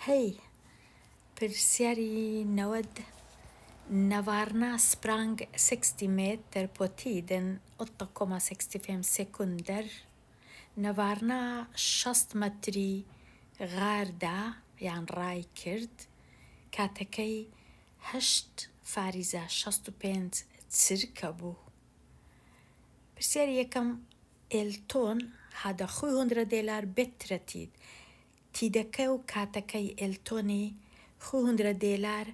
هەی پرسیاری نەوەد نەڤارنا سپرانگ 60 متر på tiden 8,65 sekunder. نەڤارنا 60 مەتری غاردا یان ڕای کرد کاتەکەی 8,65 چرکە بوو. پرسیاری یەکەم ئێلتۆن hade $700 bättre tid. تیدەکە و کاتەکەی ئێلتۆنی $700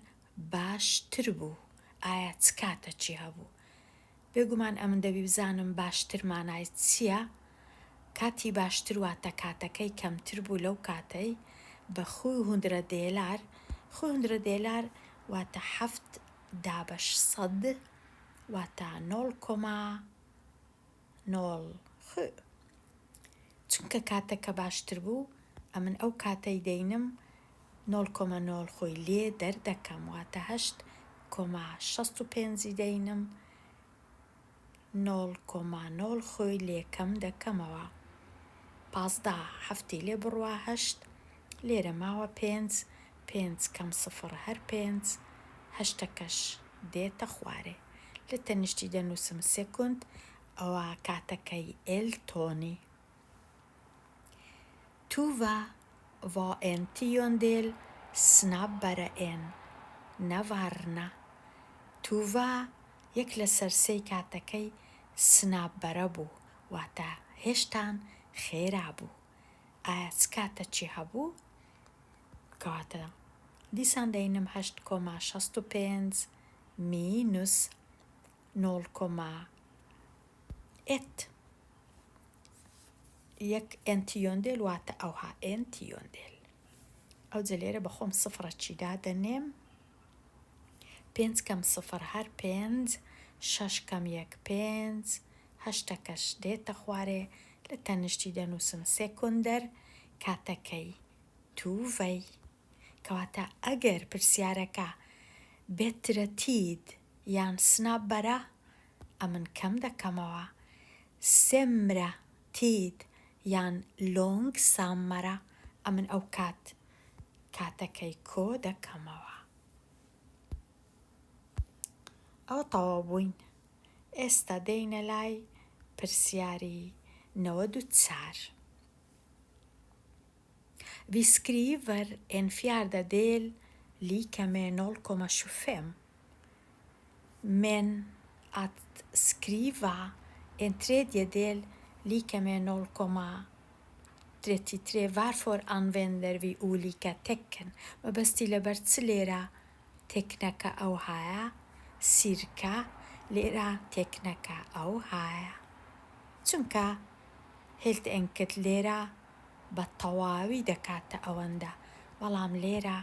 باشتر بوو. ئایا چ کاتەکی هەبوو؟ بێگومان ئەمن دەبی بزانم باشتر مانای چییە؟ کاتی باشتر واتە کاتەکەی کەمتر بوو لەو کاتەی بە $700. $700 واتە 7/100 واتە 0,0. چونکە کاتەکە باشتر بوو ئەمن ئەو کاتەی دەینم 0,0 خۆی لێ دەردەکەم واتە 8,65 دەینم 0,0 خۆی لێکەم دەکەمەوە 15 هەفتی لێ بڕوا 8 لێرە ماوە 5 کەم سفر هەر 5 هەشتەکەش دێتە خوارێ لە تەنیشتی دەنووسم سێکوند ئەوە کاتەکەی ئێلتۆنی. توڤە var en tiondel snabbare än نەڤارنا. توڤە یەک لە سەرسەی کاتەکەی سناببەرە بوو واتە هێشتان خێرا بوو. ئایا چ کاتەکی هەبوو؟ کەواتە دیسان دەینم 8,65 مینوس 0,1 یەک ئەنتیۆندێل واتە ئەوها ئەنتیۆندێل. ئەو جە لێرە بەخۆم سفرەکی دادەنێم 5 کەم سفر هەر 5 6 کەم 1 5 هەشتەکەش دێتە خوارێ لە تەنیشتی دەنووسم سێکوندەر کاتەکەی توڤەی. کەواتە ئەگەر پرسیارەکە بێترە تید یان سناببەرە ئەمن کەم دەکەمەوە سێمرە تید یان لۆنگ ساممەرە ئەمن ئەو کاتەکەی کۆ دەکەمەوە. ئەوە تەواو بووین. ئێستا دەینە لای پرسیاری 94. Vi skriver en fjärdedel lika med 0,25. Men att skriva en tredjedel lika med 0,33. Varför använder vi olika tecken? مەبەستی لەبەر چ لێرە تێکنەکە ئەو هایە سیرکە لێرە تێکنەکە ئەو هایە چونکە هێلت ئەنکت لێرە بە تەواوی دەکاتە ئەوەندە بەڵام لێرە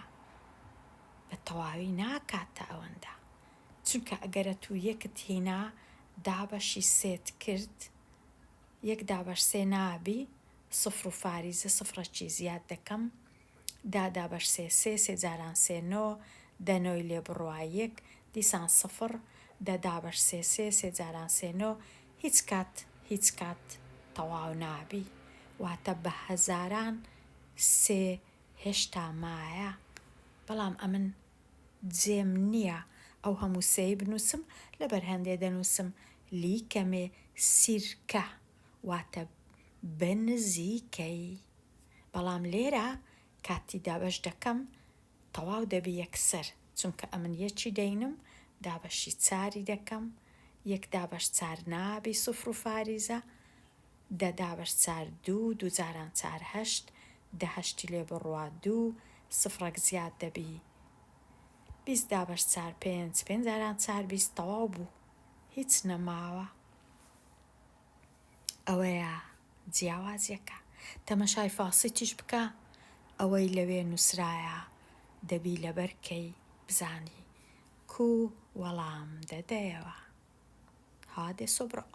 بە تەواوی ناکاتە ئەوەندە چونکە ئەگەرە تو یەکت هینا دابەشی سێت کرد 1/3 نابی سفر و فاریزە سفرەکی زیاد دەکەم دابەش 3 جاران 3 9 دەنۆی لێ بڕوا 1 دیسان سفر دابەش 3 جاران 3 9 هیچ کات تەواو نابی واتە بە هەزاران 3 هێشتا مایە بەڵام ئەمن جێم نییە ئەو هەموو سێی بنووسم لەبەر هەندێ دەنووسم لیکەمێ سیرکە واتە بنزیکەی بەڵام لێرە کاتی دابەش دەکەم تەواو دەبی یەکسەر چونکە ئەمن یەکی دەینم دابەشی 4 دەکەم 1/4 نابی سفر و فاریزە 10/4 2 جاران 4 8 10 لێ بڕوا 2 سفرەک زیاد دەبی 20/4 5 جاران 4 20 تەواو بوو هیچ نەماوە. ئەوەیە جیاوازیەکە. تەمەشای فاسیتیش بکە ئەوەی لەوێ نووسرایە دەبی لەبەرکەی بزانی کو وەڵام دەدەیەوە. هادێ سۆبڕۆ.